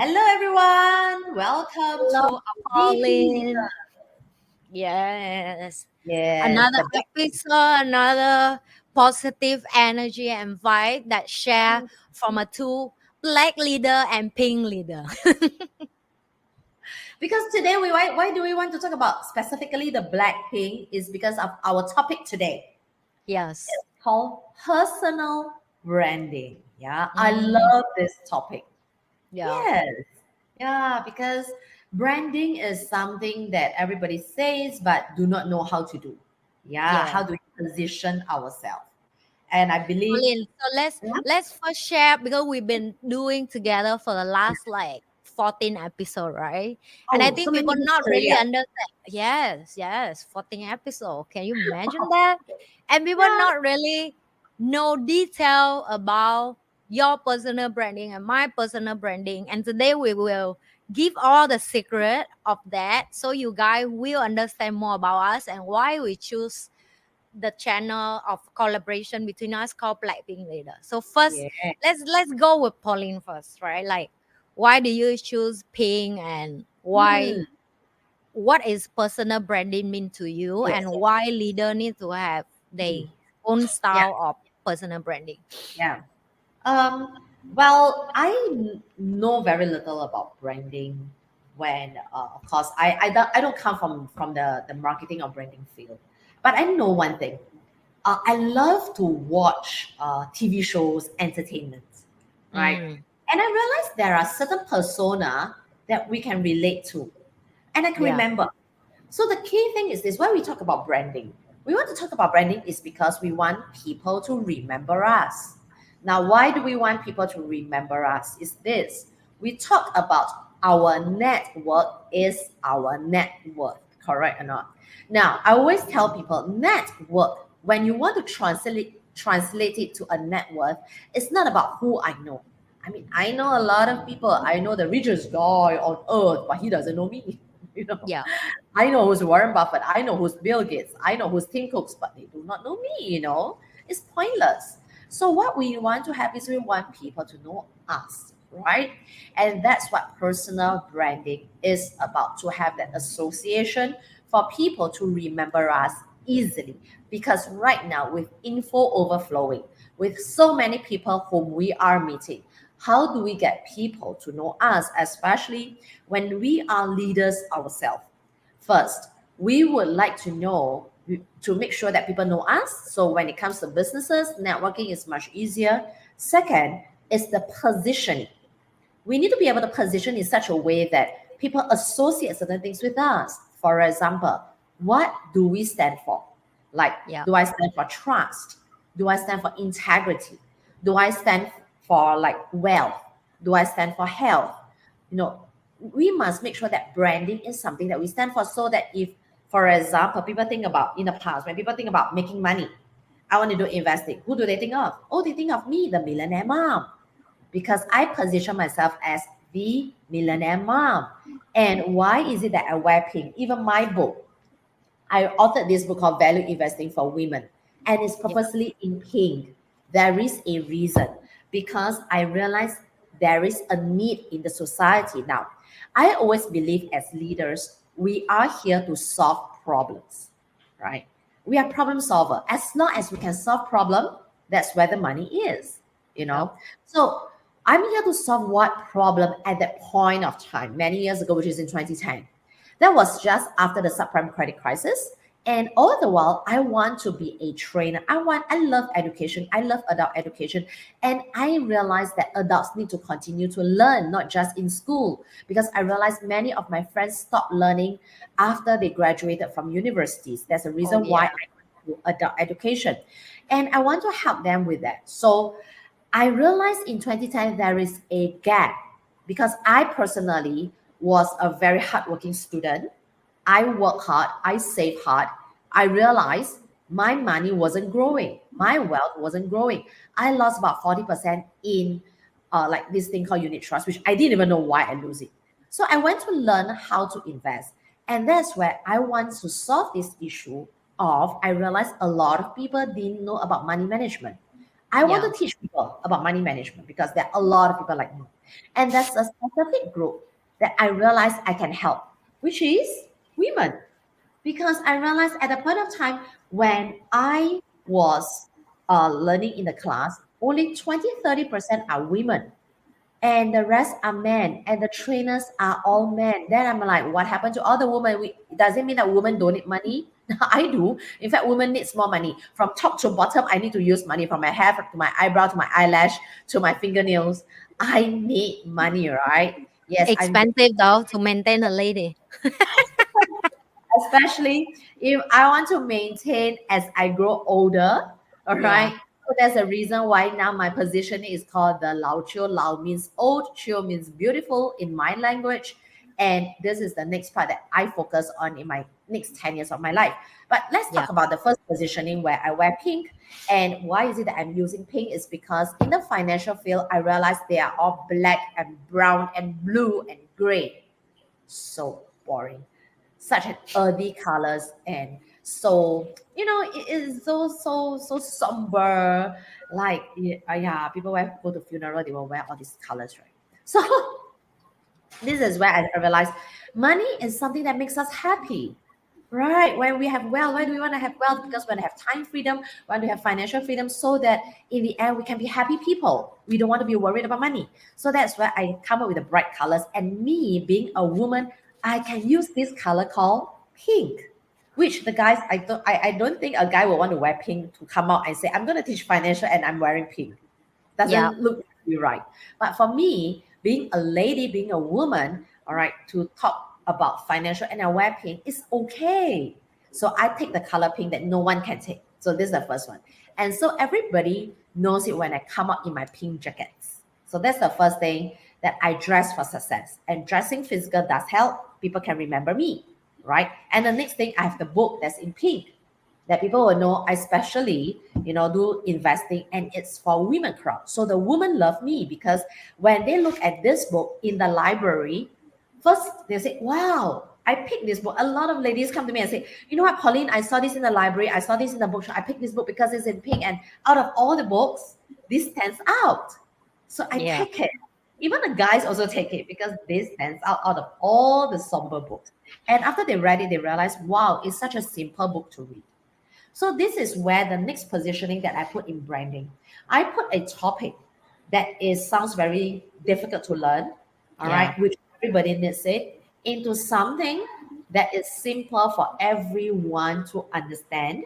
Hello, everyone. Welcome Hello, to our VP Pauline. Leader. Yes. Yes, Another the black. episode, another positive energy and vibe that share from a two black leader and pink leader. Because today, why do we want to talk about specifically the BlackPink? Is because of our topic today. Yes. It's called personal branding. Yeah, I Mm, love this topic. yeah. Yes, yeah, because branding is something that everybody says but do not know how to do. Yeah, Yeah. how do we position ourselves? And I believe. Pauline, so let's Yeah. let's first share because we've been doing together for the last like 14 episode, right? And I Oh, so think many people episodes not already. really understand. Yes, 14 episode. Can you imagine that? And people Yeah. not really know detail about your personal branding and my personal branding. And today we will give all the secret of that so you guys will understand more about us and why we choose the channel of collaboration between us called BlackPink Leader. So first, Yeah. let's go with Pauline first, right? Like, why do you choose Pink and why? Mm, What is personal branding mean to you, yes. and why leader need to have their Mm, own yeah. style of personal branding? Yeah. Well, know very little about branding. When, of course, I don't come from the marketing or branding field, but I know one thing. I love to watch TV shows, entertainment, right? Mm, And I realized there are certain persona that we can relate to, and I can yeah, remember. So the key thing is this: when we talk about branding, we want to talk about branding is because we want people to remember us. Now, why do we want people to remember us? Is this: we talk about our network is our net worth, correct or not? Now, I always tell people network, when you want to translate it to a net worth, it's not about who I know. I mean, I know a lot of people. I know the richest guy on earth, but he doesn't know me. You know, yeah, I know who's Warren Buffett. I know who's Bill Gates. I know who's Tim Cooks, but they do not know me, It's pointless. So what we want to have is we want people to know us, right? And that's what personal branding is about, to have that association for people to remember us easily. Because right now, with info overflowing, with so many people whom we are meeting, how do we get people to know us, especially when we are leaders ourselves? First, we would like to know, to make sure that people know us. So when it comes to businesses, networking is much easier. Second is the positioning. We need to be able to position in such a way that people associate certain things with us. For example, what do we stand for? Like, yeah, do I stand for trust? Do I stand for integrity? Do I stand for like wealth? Do I stand for health? You know, we must make sure that branding is something that we stand for, so that if, for example, people think about in the past, when people think about making money, I want to do investing, who do they think of? Oh, they think of me, the millionaire mom, because I position myself as the millionaire mom. And why is it that I wear pink? Even my book, I authored this book called Value Investing for Women, and it's yeah, purposely in pink. There is a reason, because I realize there is a need in the society now. I always believe as leaders, we are here to solve problems, right? We are problem solver. As long as we can solve problem, that's where the money is, you yeah, know. So I'm here to solve what problem at that point of time, many years ago, which is in 2010. That was just after the subprime credit crisis. And all the while, I want to be a trainer. I love education. I love adult education. And I realized that adults need to continue to learn, not just in school. Because I realized many of my friends stopped learning after they graduated from universities. There's a oh reason why yeah, I do adult education. And I want to help them with that. So I realized in 2010 there is a gap, because I personally was a very hardworking student. I work hard, I save hard. I realized my money wasn't growing, my wealth wasn't growing. I lost about 40% in like this thing called unit trust, which I didn't even know why I lose it. So I went to learn how to invest. And that's where I want to solve this issue of, I realized a lot of people didn't know about money management. I want Yeah. to teach people about money management because there are a lot of people like me. And there's a specific group that I realize I can help, which is women. Because I realized at a point of time when I was learning in the class, only 20-30% are women and the rest are men and the trainers are all men. Then I'm like, what happened to all the women? Does it mean that women don't need money? I do. In fact, women needs more money. From top to bottom, I need to use money, from my hair to my eyebrow to my eyelash to my fingernails. I need money, right? Yes, Expensive though to maintain a lady. especially if I want to maintain as I grow older. All Yeah. right. So there's a reason why now my position is called the Lao Chio. Lao means old, Chio means beautiful in my language. And this is the next part that I focus on in my next 10 years of my life. But let's Yeah. talk about the first positioning where I wear pink. And why is it that I'm using pink? Is because in the financial field, I realized they are all black and brown and blue and gray. So boring, such an earthy colors, and so it is so somber. Like yeah, people go to funeral, they will wear all these colors, right? So this is where I realized money is something that makes us happy. Right. When we have wealth, why do we want to have wealth? Because we want to have time freedom, we want to have financial freedom so that in the end we can be happy people. We don't want to be worried about money. So that's why I come up with the bright colors. And me being a woman, I can use this color called pink. Which the guys, I don't think a guy will want to wear pink to come out and say, I'm gonna teach financial and I'm wearing pink. Yeah. Doesn't look really right. But for me, being a lady, being a woman, all right, to talk about financial and I wear pink is okay. So I take the color pink that no one can take. So this is the first one. And so everybody knows it when I come out in my pink jackets. So that's the first thing, that I dress for success. And dressing physical does help. People can remember me, right? And the next thing, I have the book that's in pink that people will know I especially, do investing, and it's for women crowd. So the women love me because when they look at this book in the library, first they say, wow, I picked this book. A lot of ladies come to me and say, you know what, Pauline, I saw this in the library, I saw this in the bookshop, I picked this book because it's in pink, and out of all the books, this stands out. So I Yeah. take it. Even the guys also take it because this stands out of all the somber books. And after they read it, they realize, wow, it's such a simple book to read. So this is where the next positioning that I put in branding. I put a topic that sounds very difficult to learn, all Yeah. right, which everybody needs it, into something that is simple for everyone to understand.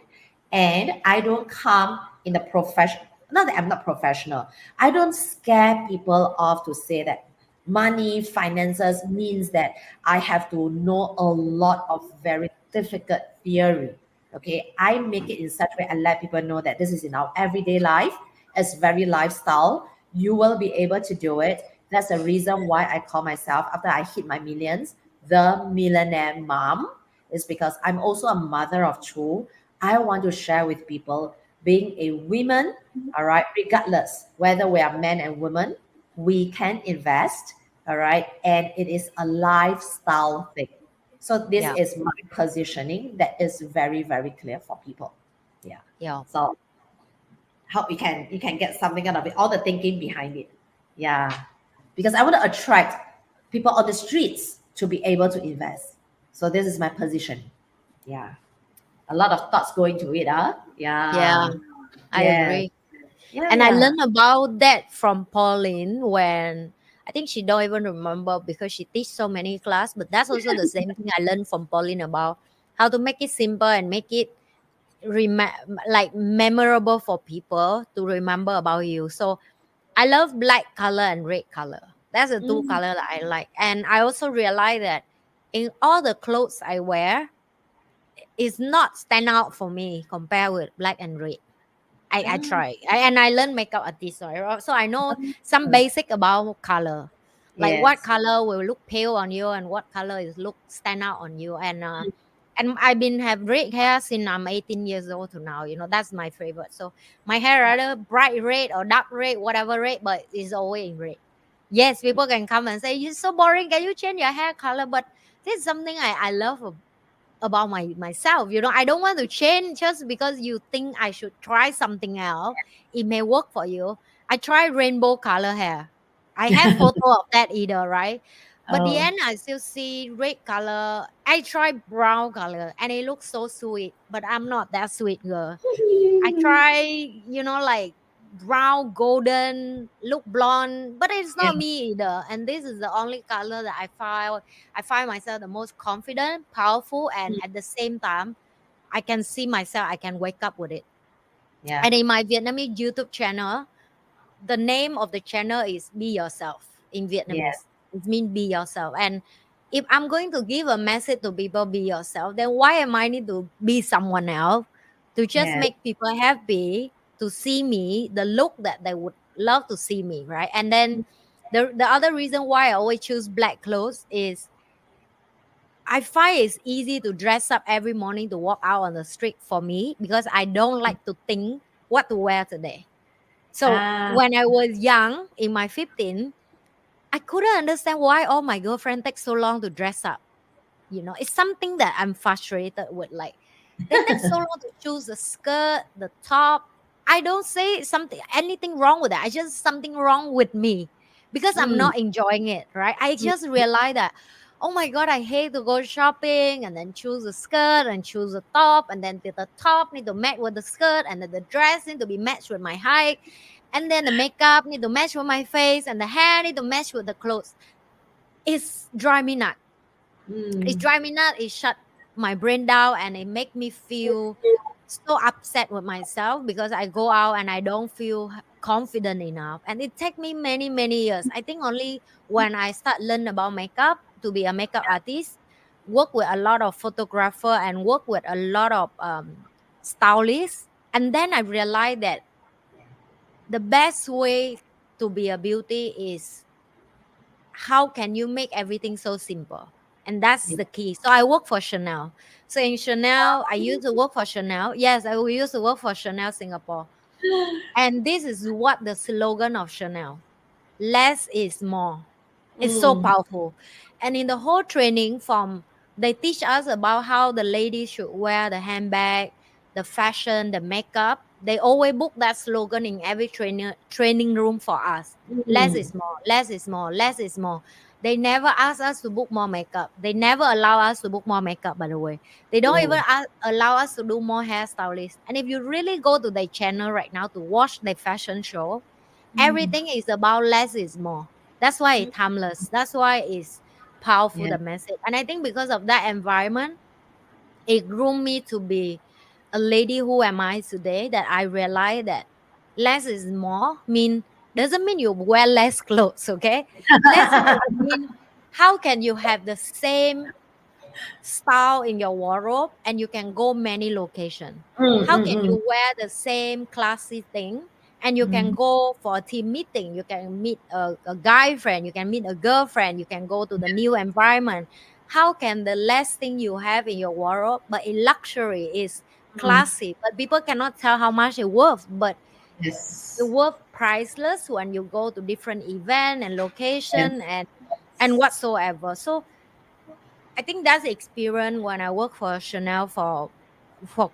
And I don't come in the profession. Not that I'm not professional. I don't scare people off to say that money, finances means that I have to know a lot of very difficult theory. Okay, I make it in such a way and let people know that this is in our everyday life. It's very lifestyle. You will be able to do it. That's the reason why I call myself, after I hit my millions, the millionaire mom. Is because I'm also a mother of two. I want to share with people, being a woman, all right, regardless whether we are men and women, we can invest, all right, and it is a lifestyle thing. So this Yeah. is my positioning that is very, very clear for people. Yeah. Yeah. So hope you can get something out of it, all the thinking behind it. Yeah. Because I want to attract people on the streets to be able to invest. So this is my position. Yeah. A lot of thoughts going to it, huh? Yeah. Yeah. I Yeah. agree. Yeah, And I yeah. learned about that from Pauline when I think she don't even remember because she teach so many class. But that's also the same thing I learned from Pauline about how to make it simple and make it like memorable for people to remember about you. So I love black color and red color. That's the two Mm, color that I like. And I also realize that in all the clothes I wear, it's not stand out for me compared with black and red. I ah, try and I learn makeup artist, right? So I know some basic about color, like what yes. color will look pale on you and what color is look stand out on you. And I've been have red hair since I'm 18 years old to now. That's my favorite. So my hair rather bright red or dark red, whatever red, but it's always in red. Yes, people can come and say you're so boring. Can you change your hair color? But this is something I love about myself. I don't want to change just because you think I should try something else. It may work for you. I tried rainbow color hair. I have photo of that either, right? But the Oh. end, I still see red color. I tried brown color and it looks so sweet, but I'm not that sweet girl. I try, like brown, golden, look blonde, but it's Yeah. not me either. And this is the only color that I find myself the most confident, powerful, and at the same time, I can see myself. I can wake up with it. Yeah. And in my Vietnamese YouTube channel, the name of the channel is Be Yourself in Yes. Vietnamese. It means be yourself. And if I'm going to give a message to people, be yourself, then why am I need to be someone else to just Yes. make people happy to see me, the look that they would love to see me, right? And then the other reason why I always choose black clothes is I find it's easy to dress up every morning to walk out on the street for me because I don't like to think what to wear today. So Ah. when I was young, in my 15, I couldn't understand why all my girlfriend take so long to dress up. It's something that I'm frustrated with. Like, they take so long to choose the skirt, the top. I don't say something anything wrong with that. I just something wrong with me because I'm Mm. not enjoying it, right? I Mm. just realized that, oh my god, I hate to go shopping and then choose a skirt and choose a top, and then the top need to match with the skirt, and then the dress need to be matched with my height, and then the makeup need to match with my face, and the hair need to match with the clothes. It's drive me nuts. It Mm. drive me nuts. It shut my brain down, and it make me feel so upset with myself because I go out and I don't feel confident enough. And it take me many, many years. I think only when I start learn about makeup to be a makeup artist, work with a lot of photographer and work with a lot of stylists. And then I realized that the best way to be a beauty is how can you make everything so simple, and that's the key. So I work for Chanel. So in Chanel, I used to work for Chanel. Yes, I used to work for Chanel Singapore. And this is what the slogan of Chanel: less is more. It's so Mm. powerful. And in the whole training, from they teach us about how the ladies should wear the handbag, the fashion, the makeup. They always book that slogan in every training room for us. Less Mm. is more, less is more, less is more. They never ask us to book more makeup. They never allow us to book more makeup, by the way. They don't even Oh. allow us to do more hairstylists. And if you really go to their channel right now to watch their fashion show, Mm. everything is about less is more. That's why it's timeless. That's why it's powerful, Yeah. the message. And I think because of that environment, it groomed me to be a lady who am I today, that I realize that less is more doesn't mean you wear less clothes, okay? Less is mean how can you have the same style in your wardrobe and you can go many locations? Mm. How Mm. can Mm. you wear the same classy thing and you can Mm. go for a team meeting? You can meet a guy friend, you can meet a girlfriend, you can go to the new environment. How can the less thing you have in your wardrobe, but in luxury is Mm. classy, but people cannot tell how much it worth, but it Yes. worth priceless when you go to different event and Yes. location and whatsoever. So I think that's the experience when I work for Chanel for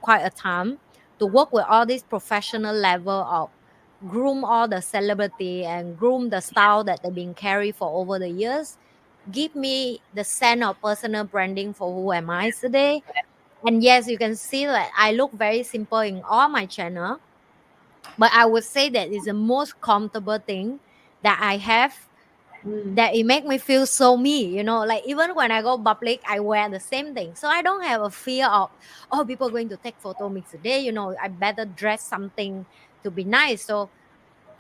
quite a time, to work with all this professional level of groom all the celebrity and groom the style that they've been carried for over the years, give me the sense of personal branding for who am I today. And yes, you can see that I look very simple in all my channel, but I would say that is the most comfortable thing that I have, Mm. that it make me feel so me. Like even when I go public, I wear the same thing, so I don't have a fear of, oh, people are going to take photo me today. I better dress something to be nice. So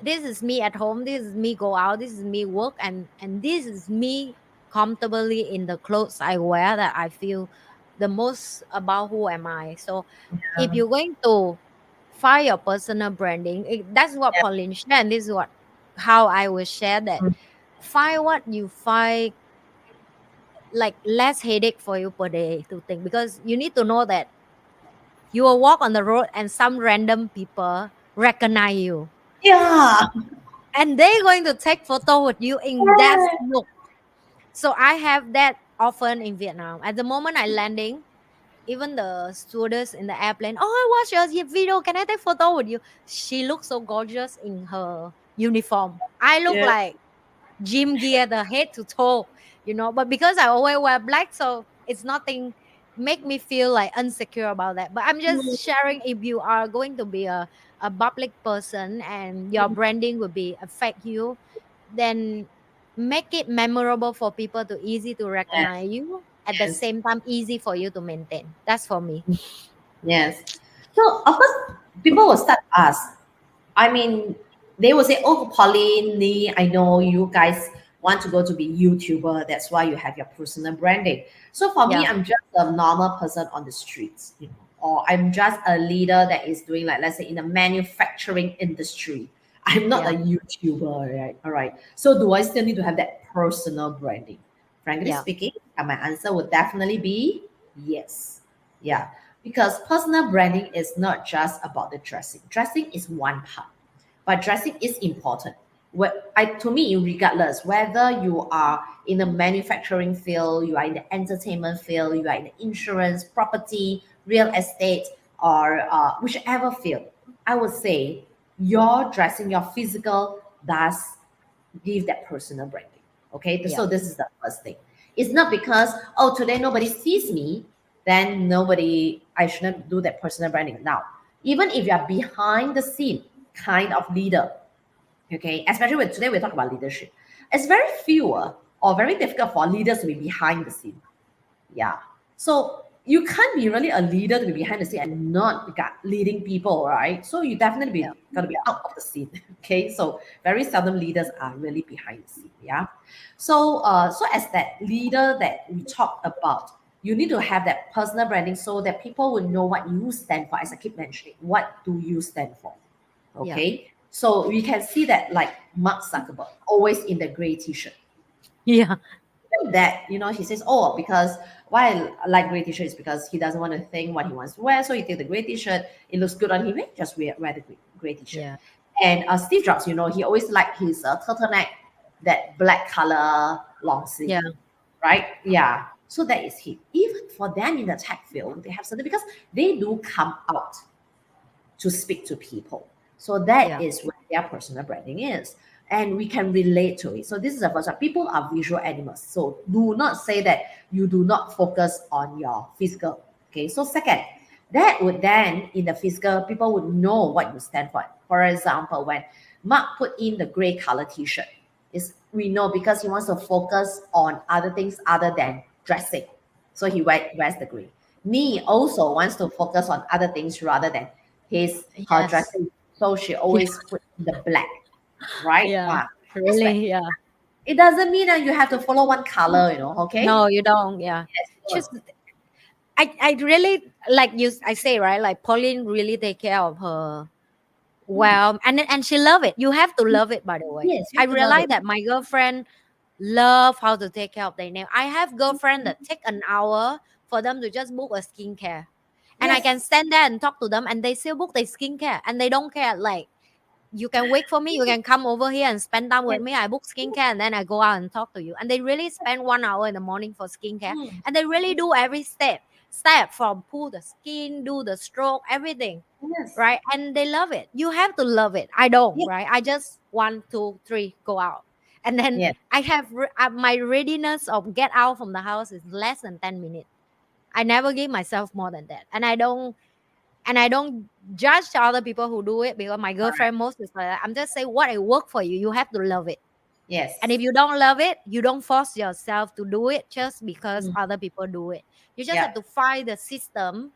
this is me at home, this is me go out, this is me work, and this is me comfortably in the clothes I wear, that I feel the most about who am I. So if Yeah. you're going to find your personal branding, that's what Yeah. Pauline shared, and this is what how I will share that. Mm. Find what you find like less headache for you per day to think, because you need to know that you will walk on the road and some random people recognize you Yeah. and they're going to take photo with you in that look. So I have that often in Vietnam. At the moment I landing, even the stewardess in the airplane, oh, I watched your video. Can I take photo with you? She looks so gorgeous in her uniform. I look Yes. like gym gear, the head to toe, you know. But because I always wear black, so it's nothing make me feel like insecure about that. But I'm just sharing, if you are going to be a public person and your branding will be affect you, then make it memorable for people to easy to Yes. recognize you, at the Yes. same time easy for you to maintain. That's for me. Yes. So of course, people will start to ask. I mean, they will say, "Oh, Pauline, Lee, I know you guys want to go to be YouTuber. That's why you have your personal branding." So for me, Yeah, I'm just a normal person on the streets, or I'm just a leader that is doing, like, let's say, in the manufacturing industry. I'm not a yeah, YouTuber, right? All right. So do I still need to have that personal branding? Frankly yeah, speaking, and my answer would definitely be yes. Yeah, because personal branding is not just about the dressing. Dressing is one part, but dressing is important. To me, regardless whether you are in the manufacturing field, you are in the entertainment field, you are in the insurance, property, real estate, or whichever field, I would say your dressing, your physical does give that personal branding. Okay, yeah, so this is the first thing. It's not because, oh, today nobody sees me, then nobody, I shouldn't do that personal branding. Now, even if you are behind the scene kind of leader, okay, especially when today we talk about leadership, it's very few or very difficult for leaders to be behind the scene. Yeah. So you can't be really a leader to be behind the scene and not be leading people, right? So you definitely yeah, gotta be out of the scene. Okay. So very seldom leaders are really behind the scene. Yeah. So as that leader that we talked about, you need to have that personal branding so that people will know what you stand for. As I keep mentioning, what do you stand for? yeah, Okay. So we can see that, like Mark Zuckerberg, always in the gray t-shirt. yeah, That, he says, oh, because why I like gray t-shirt is because he doesn't want to think what he wants to wear, so he take the gray t-shirt. It looks good on him. Just wear the gray t-shirt. yeah, And Steve Jobs, he always liked his turtleneck, that black color long sleeve, yeah, right? Yeah. So that is him. Even for them in the tech field, they have something because they do come out to speak to people. So that yeah, is where their personal branding is. And we can relate to it. So this is the first one. People are visual animals. So do not say that you do not focus on your physical. Okay. So second, that would then in the physical, people would know what you stand for. For example, when Mark put in the gray color t-shirt, is we know because he wants to focus on other things other than dressing. So he wears the gray. Me also wants to focus on other things rather than her yes, dressing. So she yeah, always put the black, right? yeah, Respect. really, yeah. It doesn't mean that you have to follow one color, okay? No, you don't. Yeah, Yes, sure. just I really like you. I say right, like Pauline really take care of her Mm. well, and she love it. You have to love it. By the way, Yes, you I have to love realize it. that my girlfriend love how to take care of their nail. I have girlfriend that take an hour for them to just book a skincare, and I can Yes. stand there and talk to them, and they still book their skincare, and they don't care. Like, you can wait for me. You can come over here and spend time with Yes. me. I book skincare and then I go out and talk to you. And they really spend 1 hour in the morning for skincare. Mm. And they really do every step from pull the skin, do the stroke, everything. Yes. Right. And they love it. You have to love it. I don't, Yes. right? I just 1, 2, 3 go out. And then Yes. I have my readiness of get out from the house is less than 10 minutes. I never give myself more than that. And I don't judge other people who do it because my Correct. girlfriend most is like that. I'm just saying what it work for you. You have to love it. And if Yes. you don't love it, you don't force yourself to do it just because Mm. other people do it. You just Yeah. have to find the system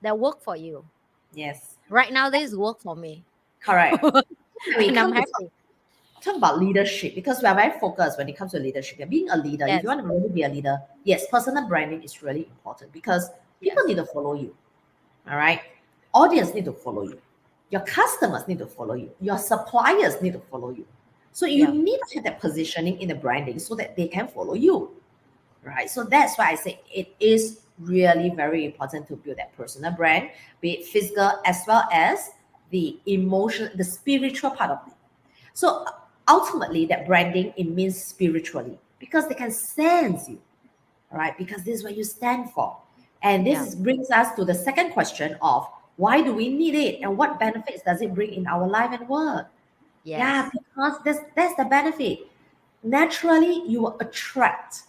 that work for you. Yes. Right now, this work for me. Correct. When we And I'm come to talk, happy. talk about leadership, because we are very focused when it comes to leadership. Yeah, being a leader, if you Yes. want to really be a leader, yes, personal branding is really important because people Yes. need to follow you. All right. Audience need to follow you. Your customers need to follow you. Your suppliers need to follow you. So you Yeah. need to have that positioning in the branding so that they can follow you. Right. So that's why I say it is really very important to build that personal brand, be it physical as well as the emotion, the spiritual part of it. So ultimately, that branding, it means spiritually because they can sense you, right? Because this is what you stand for. And this Yeah. brings us to the second question of why do we need it and what benefits does it bring in our life and work? Yeah, Yes. because that's the benefit. Naturally, you will attract,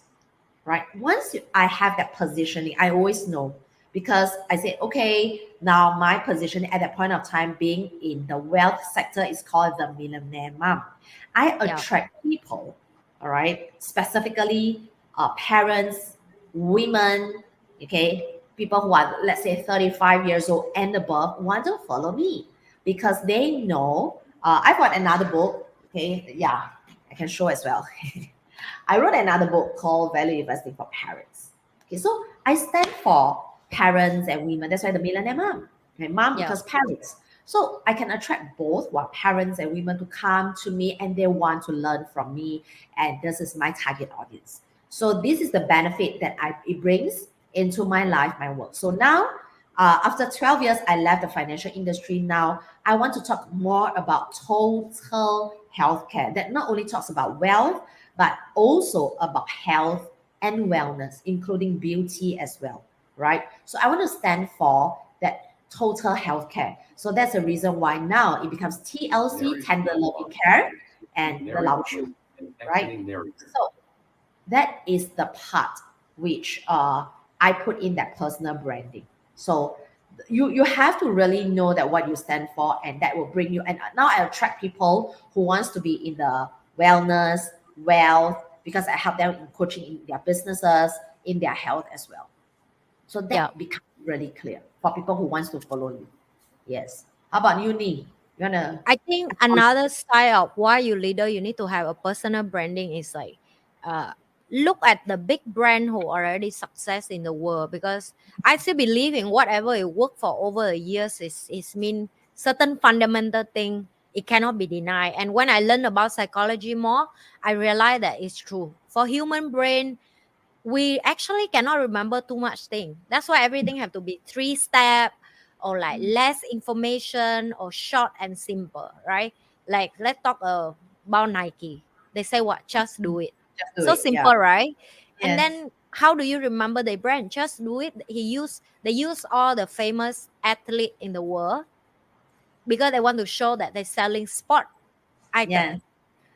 right? Once I have that positioning, I always know because I say, okay, now my position at that point of time being in the wealth sector is called the millionaire mom. I Yeah. attract people, all right, specifically parents, women, okay, people who are, let's say, 35 years old and above want to follow me because they know. I've got another book, okay, yeah, I can show as well. I wrote another book called Value Investing for Parents. Okay, so I stand for parents and women. That's why the millionaire mom. Okay, mom Yeah. because parents. So I can attract both what parents and women to come to me and they want to learn from me. And this is my target audience. So this is the benefit that it brings into my life, my work. So now, after 12 years, I left the financial industry. Now I want to talk more about total healthcare that not only talks about wealth, but also about health and wellness, including beauty as well, right? So I want to stand for that total healthcare. So that's the reason why now it becomes TLC, tender loving care, and the Lao Chu, right? So that is the part which I put in that personal branding. So you have to really know that what you stand for, and that will bring you. And now I attract people who wants to be in the wellness, wealth, because I help them in coaching in their businesses, in their health as well. So Yeah. that becomes really clear for people who wants to follow you. Yes. How about you, Nee? You wanna? I think another side of why you leader, you need to have a personal branding is like, uh, look at the big brand who already success in the world, because I still believe in whatever it worked for over the years is mean certain fundamental thing it cannot be denied. And when I learned about psychology more, I realized that it's true. For human brain, we actually cannot remember too much thing. That's why everything have to be 3 step or like less information or short and simple, right? Like let's talk about Nike. They say what? Just do it. Just do So it. Yeah. simple, right? And Yes. then how do you remember their brand? Just do it. They use all the famous athlete in the world because they want to show that they're selling sport item. Yes.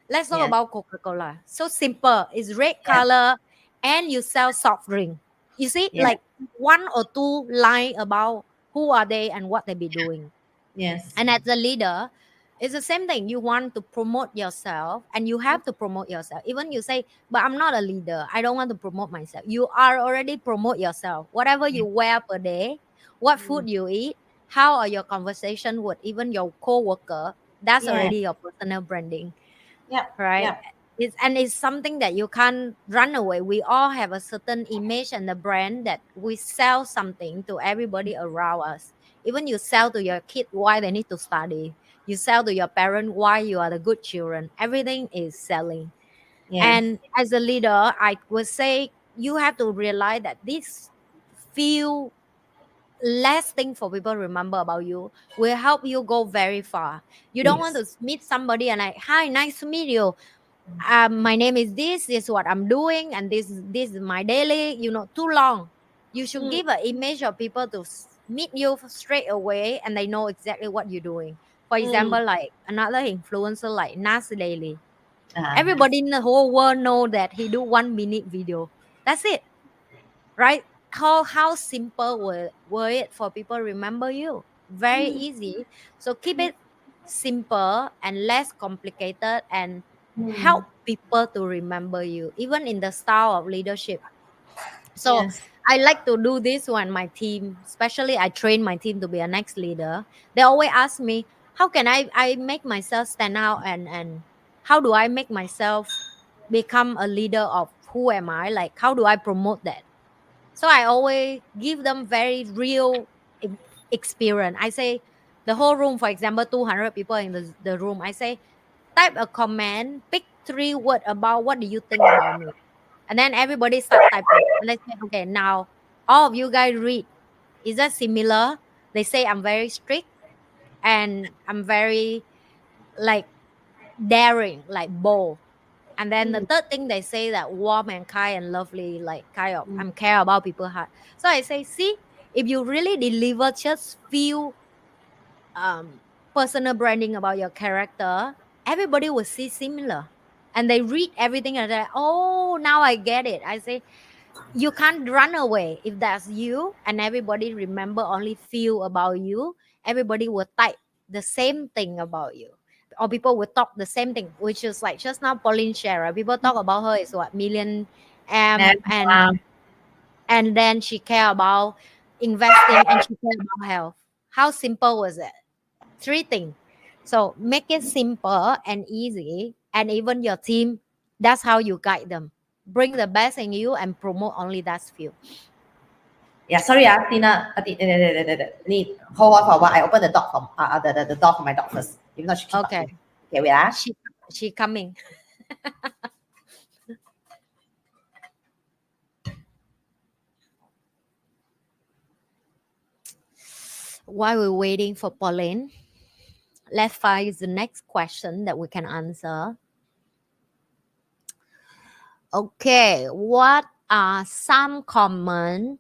Let's talk Yes. about Coca-Cola. So simple. It's red Yes. color and you sell soft drink. You see, Yes. like one or two line about who are they and what they be doing. Yes. And as a leader, it's the same thing. You want to promote yourself and you have to promote yourself. Even you say, but I'm not a leader. I don't want to promote myself. You are already promote yourself. Whatever you wear per day, what food you eat, how are your conversation with even your co-worker, that's Yeah. already your personal branding, Yep. right? Yep. It's something that you can't run away. We all have a certain image and the brand that we sell something to everybody around us. Even you sell to your kid why they need to study. You sell to your parent why you are the good children. Everything is selling. Yes. And as a leader, I would say you have to realize that this few less thing for people remember about you will help you go very far. You don't want Yes. to meet somebody and like, hi, nice to meet you. My name this is what I'm doing, and this is my daily, too long. You should Mm. give an image of people to meet you straight away and they know exactly what you're doing. For Mm. example, like another influencer like Nas Daily. Yes. Everybody in the whole world know that he do 1 minute video. That's it, right? How simple were it for people remember you? Very Mm. easy. So keep it simple and less complicated and Mm. help people to remember you, even in the style of leadership. So Yes. I like to do this when my team, especially I train my team to be a next leader. They always ask me, how can I make myself stand out, and how do I make myself become a leader of who am I? Like how do I promote that? So I always give them very real experience. I say the whole room, for example, 200 people in the room. I say, type a comment, pick 3 words about what do you think about me. And then everybody start typing. And I say, okay, now all of you guys read. Is that similar? They say I'm very strict and I'm very like daring, like bold. And then the third thing they say that warm and kind and lovely, like kind of I'm care about people's heart. So I say, see, if you really deliver just few personal branding about your character, everybody will see similar. And they read everything and they're, oh, now I get it. I say, you can't run away if that's you and everybody remember only few about you. Everybody will type the same thing about you, or people will talk the same thing, which is like just now Pauline share, right? People talk about her is what million And, and then she care about investing and she care about health. How simple was it? Three things. So make it simple and easy, and even your team, that's how you guide them. Bring the best in you and promote only that few. yeah, sorry, Tina. Need hold on for a while. I open the door for the door for my dog first. If not, she keep Okay. barking. Okay, wait. She coming. While we're waiting for Pauline, let's find the next question that we can answer. Okay, what are some common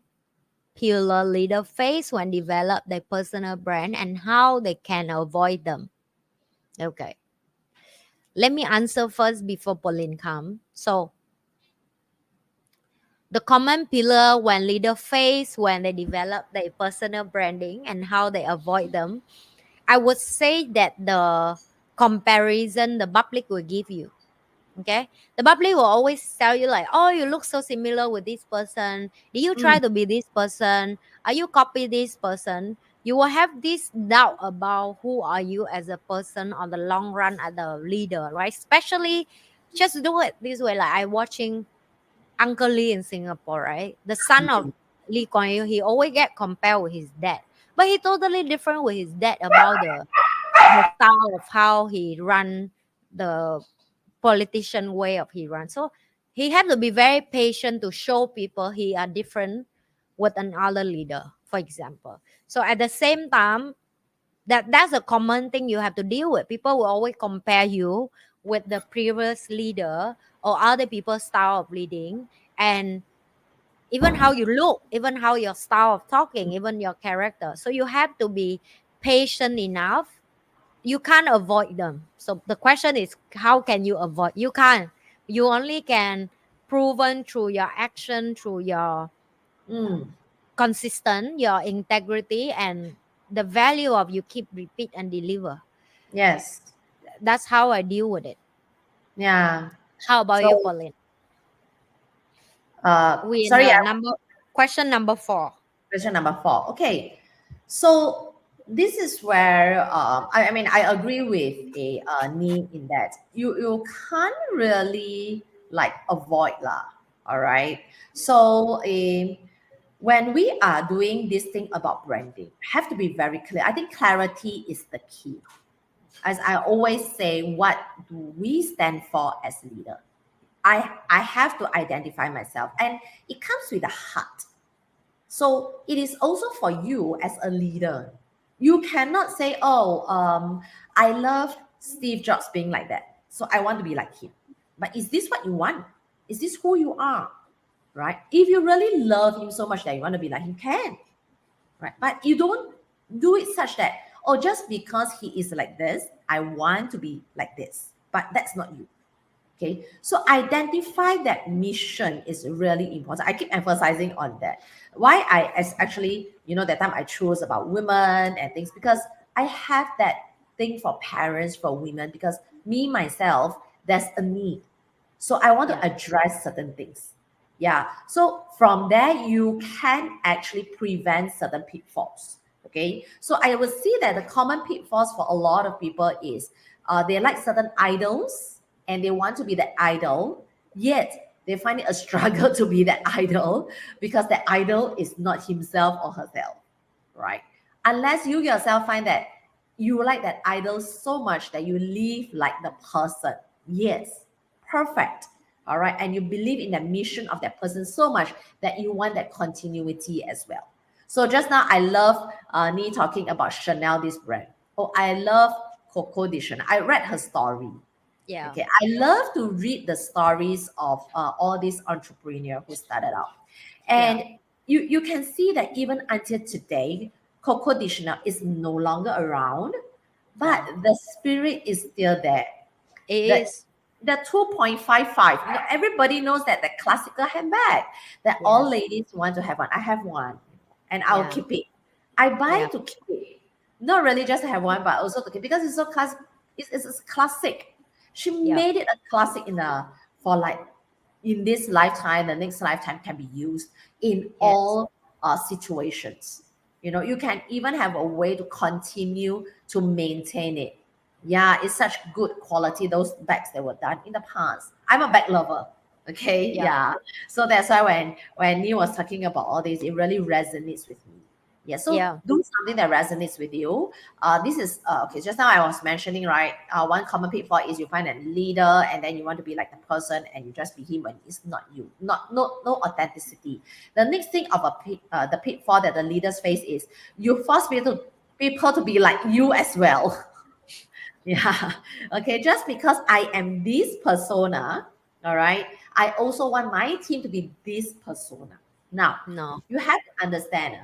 pillar leader face when develop their personal brand and how they can avoid them? Okay, let me answer first before Pauline come. So the common pillar when leader face when they develop their personal branding and how they avoid them, I would say that the comparison the public will give you. Okay, the public will always tell you like, oh, you look so similar with this person, did you try to be this person, are you copy this person? You will have this doubt about who are you as a person on the long run as a leader, right? Especially just do it this way, like I watching Uncle Lee in Singapore, right? The son of Lee Kuan Yew, he always get compared with his dad, but he totally different with his dad about the style of how he run the politician way of he run. So he had to be very patient to show people he are different with another leader, for example. So at the same time, that's a common thing you have to deal with. People will always compare you with the previous leader or other people's style of leading, and even how you look, even how your style of talking, even your character. So you have to be patient enough. You can't avoid them. So the question is, how can you avoid? You can't. You only can proven through your action, through your consistent, your integrity, and the value of you keep repeat and deliver. Yes. That's how I deal with it. Yeah. How about So, you, Pauline? We in sorry, question number 4. question number 4. Okay. So this is where I mean I agree with a need in that you can't really like avoid lah. All right. So when we are doing this thing about branding, have to be very clear. I think clarity is the key. As I always say, what do we stand for as leader? I have to identify myself, and it comes with a heart. So it is also for you as a leader. You cannot say, oh, I love Steve Jobs being like that, so I want to be like him. But is this what you want? Is this who you are? Right? If you really love him so much that you want to be like him, can. Right? But you don't do it such that, oh, just because he is like this, I want to be like this. But that's not you. Okay, so identify that mission is really important. I keep emphasizing on that. Why actually, that time I chose about women and things, because I have that thing for parents, for women, because me myself, there's a need. So I want to address certain things. Yeah. So from there, you can actually prevent certain pitfalls. Okay. So I would see that the common pitfalls for a lot of people is they like certain idols and they want to be the idol, yet they find it a struggle to be the idol because the idol is not himself or herself, right? Unless you yourself find that you like that idol so much that you live like the person. Yes, perfect. All right. And you believe in the mission of that person so much that you want that continuity as well. So just now, I love Ni talking about Chanel, this brand. Oh, I love Coco de Chanel. I read her story. Yeah. Okay, I love to read the stories of all these entrepreneurs who started out, Yeah. and you can see that even until today, Coco de Chanel is no longer around, but Yeah. the spirit is still there. It The is. the 2.55, everybody knows that the classical handbag that all Yes. ladies want to have one. I have one, and I'll Yeah. keep it. I buy Yeah. to keep it, not really just to have one, but also to keep, because it's so classic. It's classic. She Yeah. made it a classic in a for like in this lifetime, the next lifetime can be used in Yes. all situations. You can even have a way to continue to maintain it. Yeah, it's such good quality, those bags that were done in the past. I'm a bag lover. Okay, Yeah. yeah. So that's why when Neil was talking about all this, it really resonates with me. Yeah, so Yeah. do something that resonates with you. This is okay. Just now I was mentioning, right? One common pitfall is you find a leader, and then you want to be like the person, and you just be him when it's not you. Not no authenticity. The next thing of the pitfall that the leaders face is you force people to be like you as well. Yeah. Okay. Just because I am this persona, all right, I also want my team to be this persona. Now, No. you have to understand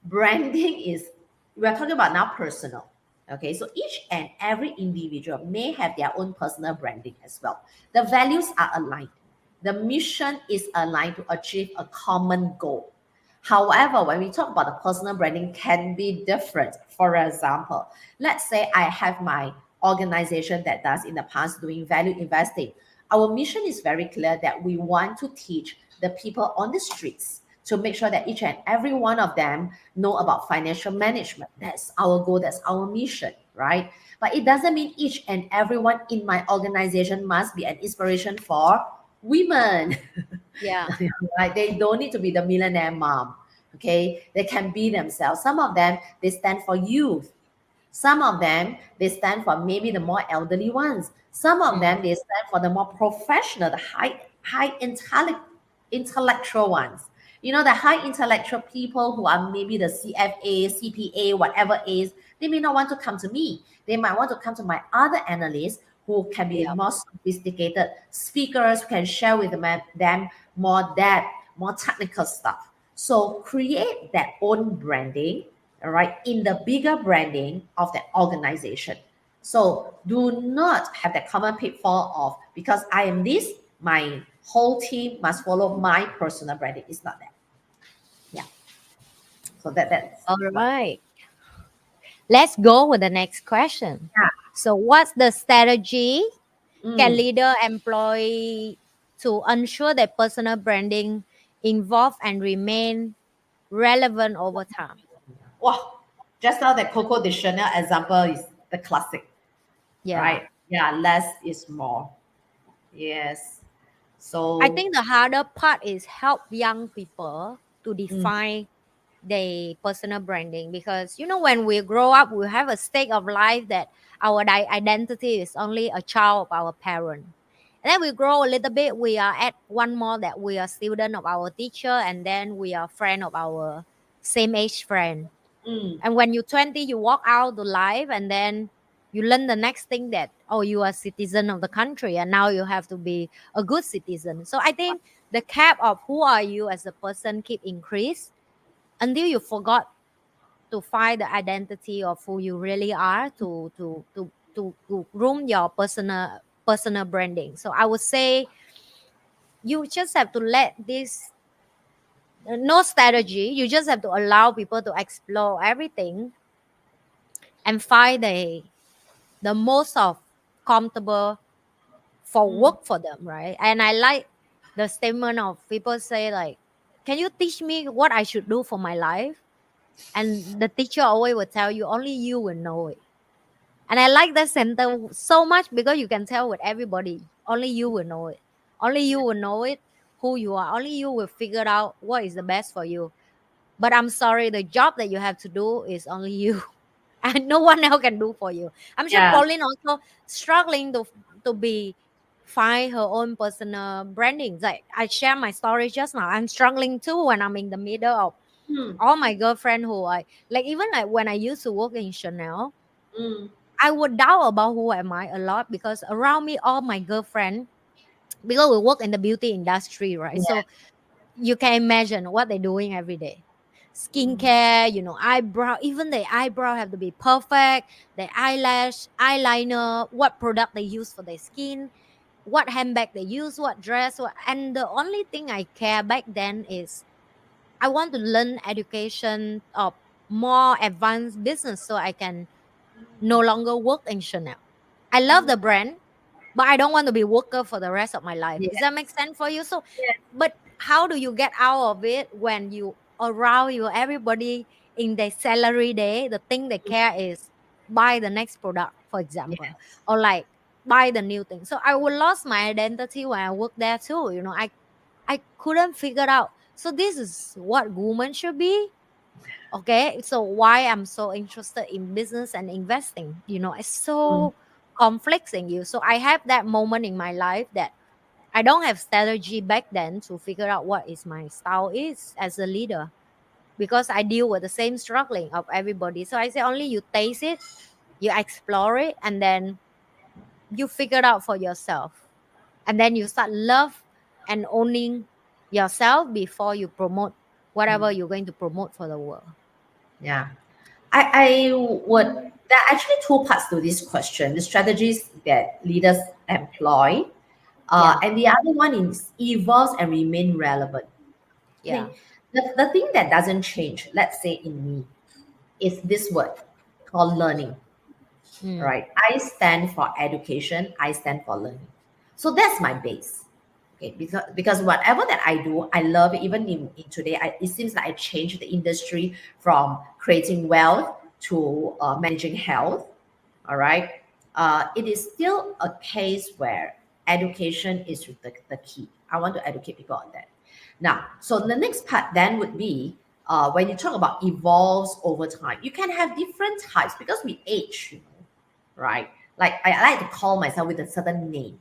branding is, we're talking about now personal. Okay. So each and every individual may have their own personal branding as well. The values are aligned, the mission is aligned to achieve a common goal. However, when we talk about the personal branding can be different. For example, let's say I have my organization that does in the past doing value investing. Our mission is very clear that we want to teach the people on the streets to make sure that each and every one of them know about financial management. That's our goal, that's our mission, right? But it doesn't mean each and everyone in my organization must be an inspiration for women. Yeah. Right? They don't need to be the millionaire mom. Okay, they can be themselves. Some of them they stand for youth. Some of them they stand for maybe the more elderly ones. Some of Mm. them they stand for the more professional, the high intellectual ones. The high intellectual people who are maybe the CFA, CPA, whatever is, they may not want to come to me. They might want to come to my other analysts who can be Yeah. more sophisticated speakers who can share with them more depth, more technical stuff. So create that own branding, all right, in the bigger branding of the organization. So do not have that common pitfall of because I am this, my whole team must follow my personal branding. It's not that. Yeah. So that's All what. right. Let's go with the next question. Yeah. So, what's the strategy can Mm. leader employ to ensure that personal branding involve and remain relevant over time? Wow. Just now the Coco de Chanel example is the classic, Yeah. right? Yeah. Less is more. Yes. I So. think the harder part is help young people to Mm, define the personal branding, because when we grow up we have a state of life that our identity is only a child of our parent, and then we grow a little bit, we are at one more that we are student of our teacher, and then we are friend of our same age friend. mm, And when you're 20 you walk out to life, and then you learn the next thing that, oh, you are citizen of the country and now you have to be a good citizen. So I think the cap of who are you as a person keep increase until you forgot to find the identity of who you really are, to groom your personal branding. So I would say you just have to let this, no strategy, you just have to allow people to explore everything and find the most of comfortable for mm. work for them, right? And I like the statement of people say like, can you teach me what I should do for my life? And the teacher always will tell you only you will know it. And I like that sentence so much because you can tell with everybody, only you will know it. Only you will know it, who you are. Only you will figure out what is the best for you. But I'm sorry, the job that you have to do is only you. And no one else can do for you. I'm sure Yeah. Pauline also struggling to be find her own personal branding. Like I share my story just now. I'm struggling too when I'm in the middle of Mm, all my girlfriend who I like, even like when I used to work in Chanel, mm, I would doubt about who am I a lot, because around me, all my girlfriend, because we work in the beauty industry, right? Yeah. So you can imagine what they're doing every day. Mm. Skincare, eyebrow, even the eyebrow have to be perfect, the eyelash, eyeliner, what product they use for their skin, what handbag they use, what dress, and the only thing I care back then is I want to learn education of more advanced business so I can no longer work in Chanel. I love the brand, but I don't want to be worker for the rest of my life. Yeah. Does that make sense for you? So, Yeah. but how do you get out of it when you around you everybody in their salary day, the thing they care is buy the next product, for example, Yes. or like buy the new thing. So I would lost my identity when I worked there too. I couldn't figure out. So this is what woman should be. Okay, so why I'm so interested in business and investing, it's Mm. so conflicting you. So I have that moment in my life that I don't have strategy back then to figure out what is my style is as a leader, because I deal with the same struggling of everybody. So I say only you taste it, you explore it, and then you figure it out for yourself, and then you start love and owning yourself before you promote whatever Mm. you're going to promote for the world. Yeah. I would, there are actually two parts to this question: the strategies that leaders employ, Yeah, and the other one is evolves and remain relevant. I yeah. think the thing that doesn't change, let's say in me, is this word called learning, Mm. right? I stand for education, I stand for learning. So that's my base. Okay, because whatever that I do, I love it. Even in today, it seems like I changed the industry from creating wealth to managing health. All right. It is still a case where education is the key. I want to educate people on that. Now, so the next part then would be when you talk about evolves over time, you can have different types because we age, right? Like I like to call myself with a certain name.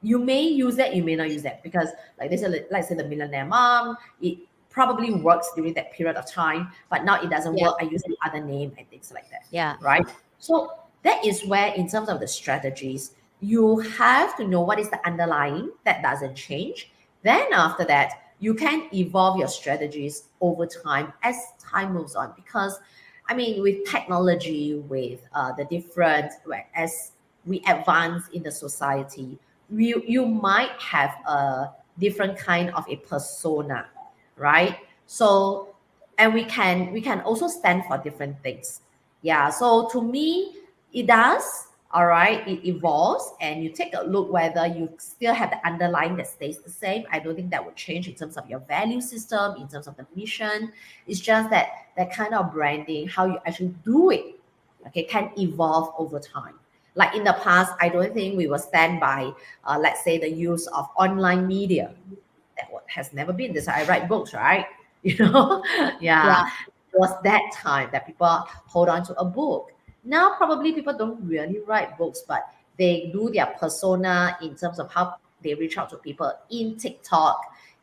You may use that, you may not use that because, like they said, let's say the millionaire mom, it probably works during that period of time, but now it doesn't Yeah, work. I use the other name and things like that, yeah, right? So that is where, in terms of the strategies, you have to know what is the underlying that doesn't change. Then after that, you can evolve your strategies over time as time moves on. Because, I mean, with technology, with the different, as we advance in the society, you might have a different kind of a persona, right? So, and we can also stand for different things. Yeah, so to me it does. All right, it evolves, and you take a look whether you still have the underlying that stays the same. I don't think that would change in terms of your value system, in terms of the mission. It's just that that kind of branding, how you actually do it, okay, can evolve over time. Like in the past, I don't think we will stand by, let's say, the use of online media. That has never been this. I write books, right? Yeah. yeah, It was that time that people hold on to a book. Now, probably people don't really write books, but they do their persona in terms of how they reach out to people in TikTok,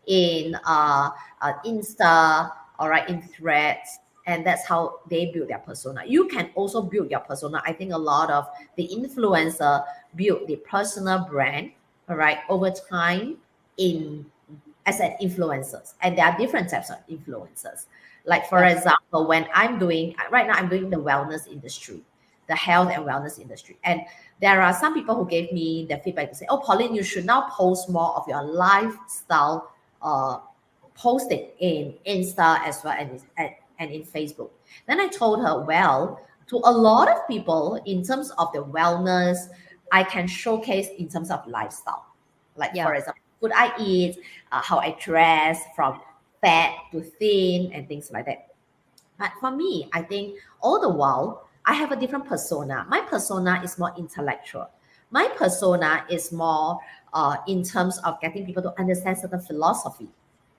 in Insta, all right, in threads. And that's how they build their persona. You can also build your persona. I think a lot of the influencer build the personal brand, all right, over time in as an influencers. And there are different types of influencers. Like for yeah, example, when I'm doing right now, I'm doing the wellness industry, the health and wellness industry. And there are some people who gave me the feedback to say, oh, Pauline, you should now post more of your lifestyle posting in Insta as well and in Facebook. Then I told her, well, to a lot of people, in terms of the wellness, I can showcase in terms of lifestyle. Like yeah, for example, food I eat, how I dress, from fat to thin, and things like that. But for me, I think all the while, I have a different persona. My persona is more intellectual. My persona is more in terms of getting people to understand certain philosophy.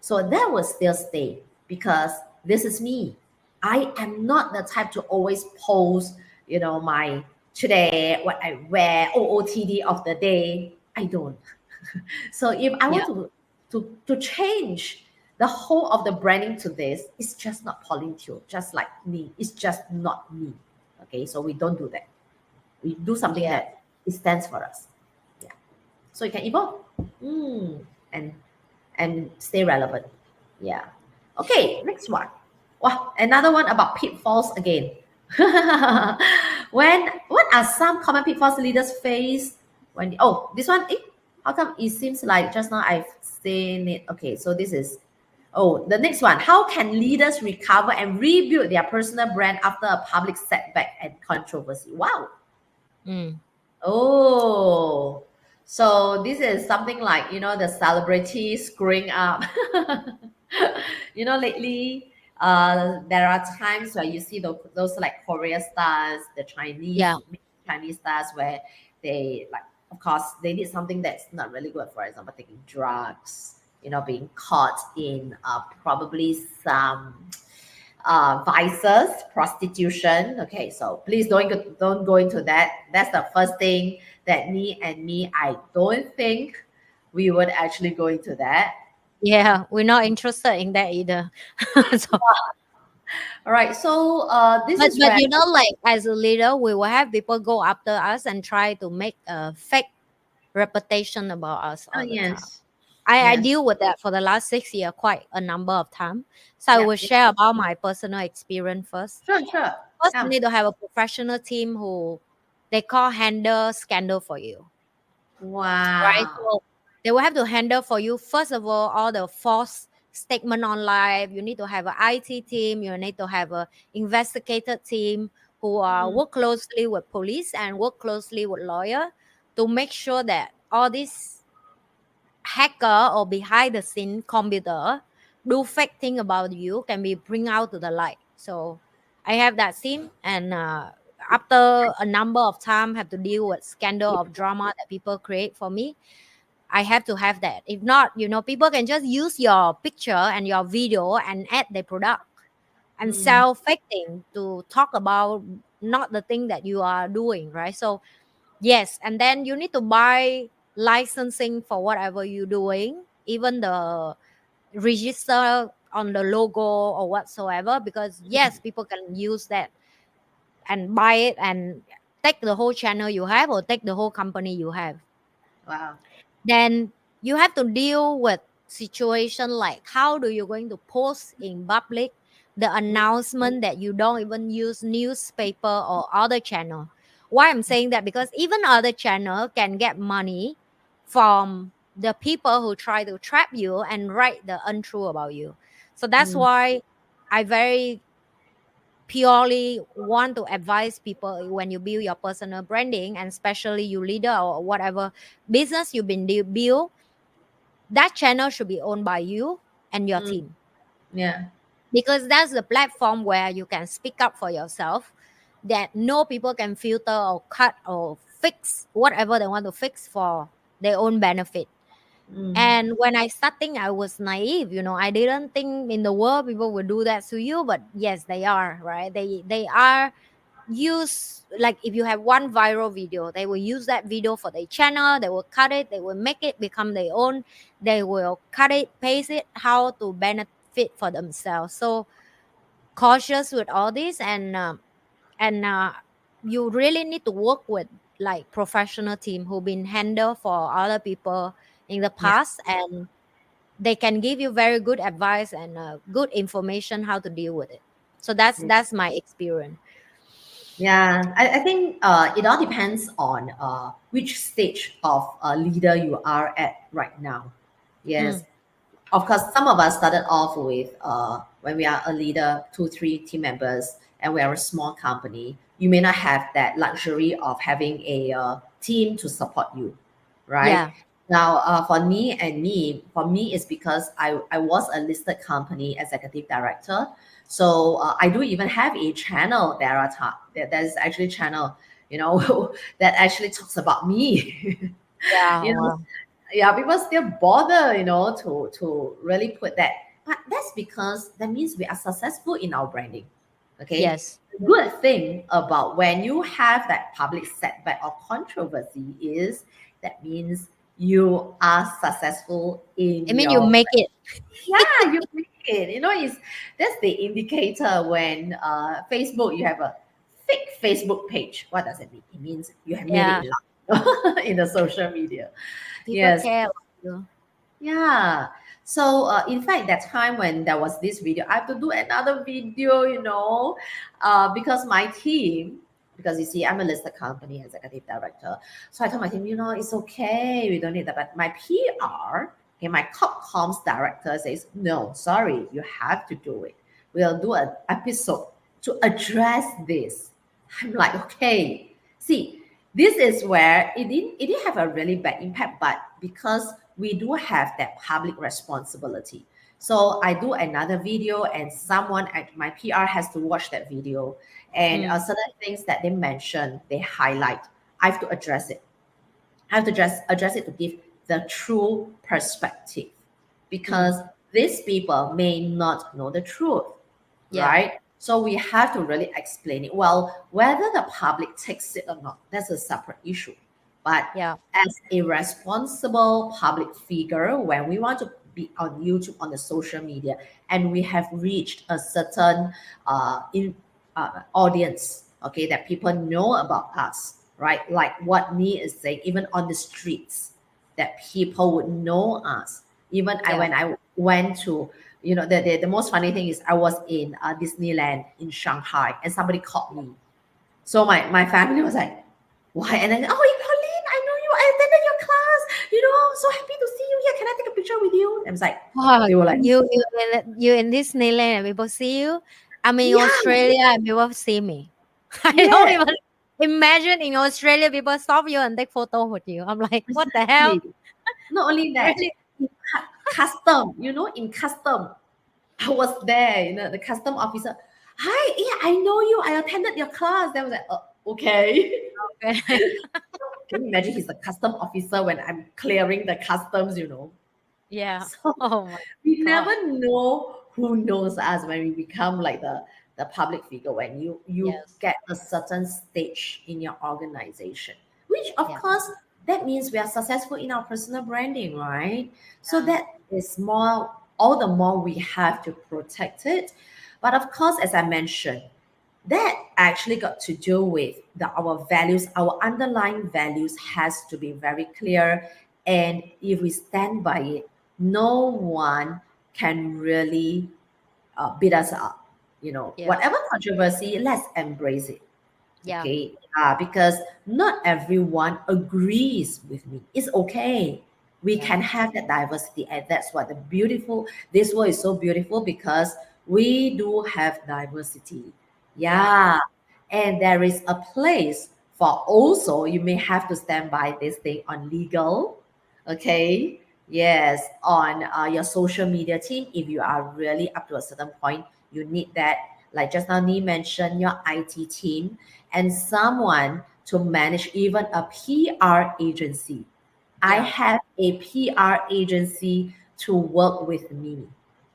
So that will still stay because this is me. I am not the type to always post, my today, what I wear, OOTD of the day. I don't. So if I yeah. want to change the whole of the branding to this, it's just not Pauline Teo, just like me. It's just not me. Okay, so we don't do that. We do something Yeah. that it stands for us. Yeah. So you can evolve and stay relevant. Yeah. Okay, next one. Wow, another one about pitfalls again. What are some common pitfalls leaders face when this one, how come it seems like just now I've seen it? Okay, so this is the next one. How can leaders recover and rebuild their personal brand after a public setback and controversy? Wow. Mm. Oh, so this is something like, the celebrity screwing up. Lately, there are times where you see those like Korea stars, the Yeah. Chinese stars, where they like, of course, they did something that's not really good. For example, taking drugs, being caught in probably some vices, prostitution. Okay, so please don't go into that. That's the first thing that I don't think we would actually go into that. Yeah, we're not interested in that either. So, All right, so this but is where like as a leader, we will have people go after us and try to make a fake reputation about us all the time. yes, I yes, deal with that for the last 6 years quite a number of times. So I yeah, will share about my personal experience first. sure, First, you yeah. need to have a professional team who they call handle scandal for you, right? Wow. So they will have to handle for you, first of all the false statement online. You need to have an IT team. You need to have a investigator team who Mm, work closely with police and work closely with lawyer to make sure that all these hacker or behind the scene computer do fake thing about you can be bring out to the light. So I have that team, and after a number of time have to deal with scandal of drama that people create for me, I have to have that. If not, people can just use your picture and your video and add their product and mm, sell fake thing to talk about not the thing that you are doing, right? So yes, and then you need to buy licensing for whatever you're doing, even the register on the logo or whatsoever, because yes, people can use that and buy it and take the whole channel you have or take the whole company you have. wow. Then you have to deal with situation like how do you going to post in public the Mm, announcement that you don't even use newspaper or other channel. Why I'm saying that, because even other channel can get money from the people who try to trap you and write the untrue about you. So that's mm, why I very purely want to advise people, when you build your personal branding and especially you leader or whatever business you've been build, that channel should be owned by you and your mm, team, yeah. because that's the platform where you can speak up for yourself, that no people can filter or cut or fix whatever they want to fix for their own benefit. Mm, And when I starting, I was naive, I didn't think in the world people would do that to you, but yes, they are, right? They are use, like if you have one viral video, they will use that video for their channel, they will cut it, they will make it become their own, they will cut it, paste it how to benefit for themselves. So cautious with all this, and you really need to work with like professional team who been handled for other people in the yeah. past, and they can give you very good advice and good information how to deal with it. So that's my experience. Yeah, I think it all depends on which stage of leader you are at right now. Yes, Mm, of course, some of us started off with when we are a leader, two, three team members, and we are a small company. You may not have that luxury of having a team to support you, right? yeah. Now, for me, it's because I was a listed company executive director. So I do even have a channel there's actually channel, that actually talks about me. Yeah, you know, well, yeah, people still bother, to really put that. But that's because that means we are successful in our branding. Okay. yes. The good thing about when you have that public setback or controversy is that means you are successful I in mean, you your make it. yeah, you make it. That's the indicator when Facebook you have a fake Facebook page. What does it mean? It means you have made Yeah. it loud in the social media. People Yes. care about you. Yeah. So in fact, that time when there was this video, I have to do another video, because my team, because you see, I'm a listed company executive director. So I told my team, it's okay, we don't need that. But my PR, okay, my comms director says, no, sorry, you have to do it. We'll do an episode to address this. I'm like, okay. See, this is where it didn't have a really bad impact, but because we do have that public responsibility. So I do another video and someone at my PR has to watch that video, and certain things that they mention, they highlight. I have to address it. I have to address it to give the true perspective, because these people may not know the truth, Yeah. right? So we have to really explain it. Well, whether the public takes it or not, that's a separate issue. But Yeah. as a responsible public figure, when we want to be on YouTube, on the social media, and we have reached a certain audience, okay, that people know about us, right? Like what NhiLe is saying, even on the streets, that people would know us. Even when I went to, the most funny thing is I was in Disneyland in Shanghai and somebody called me. So my family was like, why? And then, oh, Pauline, I know you. I attended your class. So happy to see you here. Can I take a picture with you? I was like, Wow, they were like, you in Disneyland and people see you. I'm in yeah, Australia and people see me. I don't yeah, even imagine in Australia people stop you and take photo with you. I'm like, what the hell? exactly. Not only that, Really? in custom, in custom, I was there, the custom officer. Hi, yeah, I know you. I attended your class. Then I was like, okay. Okay. Can you imagine he's a custom officer when I'm clearing the customs? Yeah. So Oh my we god. never know who knows us when we become like the public figure, when you Yes. get a certain stage in your organization, which of Yeah. course that means we are successful in our personal branding, right? So Yeah. that is more, all the more we have to protect it. But of course, as I mentioned, that actually got to do with our values. Our underlying values has to be very clear, and if we stand by it, no one can really beat us up. Yeah. Whatever controversy, let's embrace it. Yeah. Okay, because not everyone agrees with me. It's okay. We Yeah. can have that diversity, and that's what the beautiful. This world is so beautiful because we do have diversity. Yeah. Yeah, and there is a place for, also you may have to stand by this thing on legal. Okay, yes, on your social media team, if you are really up to a certain point, you need that. Like just now, Nee mentioned your IT team and someone to manage even a PR agency. I Yeah. have a PR agency to work with me.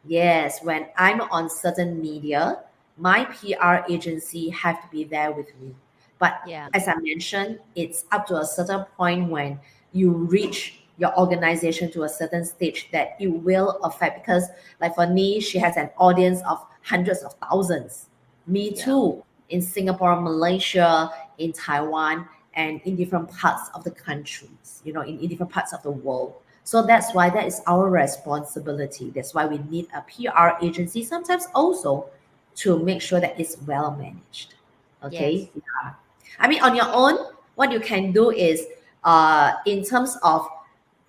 Yes, when I'm on certain media, my PR agency have to be there with me. But Yeah. as I mentioned, it's up to a certain point when you reach your organization to a certain stage that it will affect, because like for me, she has an audience of hundreds of thousands. Me Yeah. too, in Singapore, Malaysia, in Taiwan, and in different parts of the countries, in different parts of the world. So that's why that is our responsibility. That's why we need a PR agency sometimes also to make sure that it's well managed. Okay. Yes. Yeah. I mean, on your own, what you can do is, in terms of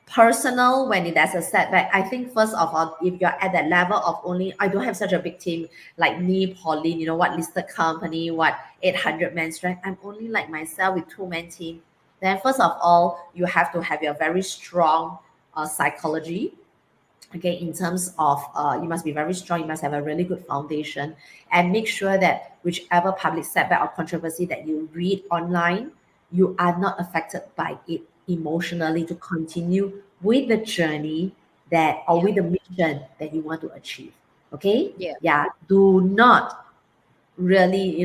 personal, when there's a setback, I think first of all, if you're at that level of only, I don't have such a big team like me, Pauline, what listed company, what 800 man strength, I'm only like myself with 2-man team. Then first of all, you have to have your very strong psychology. Okay, in terms of you must be very strong, you must have a really good foundation, and make sure that whichever public setback or controversy that you read online, you are not affected by it emotionally, to continue with the journey that, or Yeah. with the mission that you want to achieve. Okay, Yeah. yeah, do not really,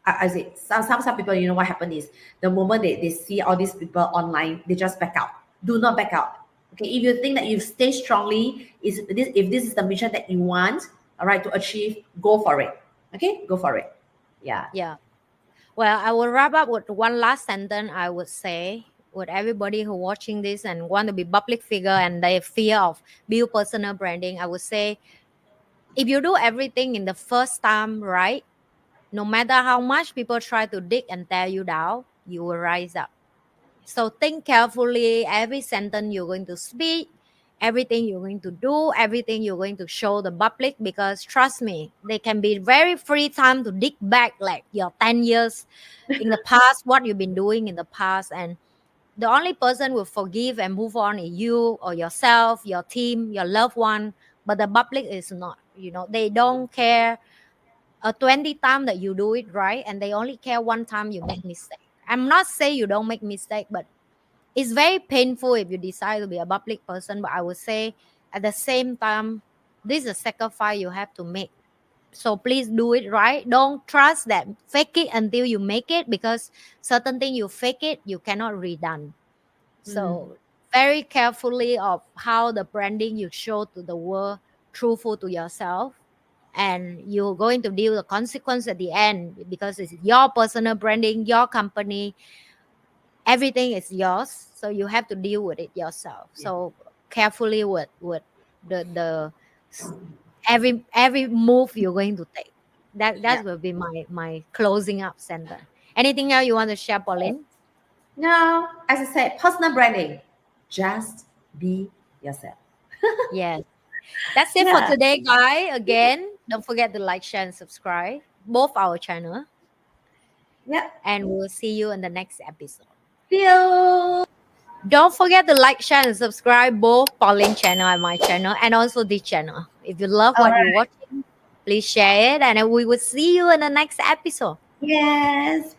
I say some people, what happened is the moment they see all these people online, they just back out. Do not back out. Okay, if you think that you stay strongly, if this is the mission that you want, all right, to achieve, go for it. Okay, go for it. Yeah. Yeah. Well, I will wrap up with one last sentence. I would say, with everybody who watching this and want to be public figure and they fear of build personal branding, I would say, if you do everything in the first time right, no matter how much people try to dig and tear you down, you will rise up. So think carefully every sentence you're going to speak, everything you're going to do, everything you're going to show the public, because trust me, they can be very free time to dig back like your 10 years in the past, what you've been doing in the past. And the only person will forgive and move on is you or yourself, your team, your loved one. But the public is not, they don't care 20 times that you do it right, and they only care one time you make mistake. I'm not saying you don't make mistake, but it's very painful if you decide to be a public person. But I would say at the same time, this is a sacrifice you have to make. So please do it right. Don't trust that fake it until you make it, because certain thing you fake it, you cannot redone. So very carefully of how the branding you show to the world, truthful to yourself, and you're going to deal the consequence at the end, because it's your personal branding, your company, everything is yours. So you have to deal with it yourself. So carefully with the every move you're going to take. That Yeah. will be my closing up sentence. Anything else you want to share, Pauline? No, as I said, personal branding. Just be yourself. Yes. That's it for Yeah. today, guys. Again, don't forget to like, share, and subscribe both our channel. Yeah. And we'll see you in the next episode. See you. Don't forget to like, share, and subscribe both Pauline channel and my channel, and also this channel. If you love All what you're right. watching, please share it, and we will see you in the next episode. Yes.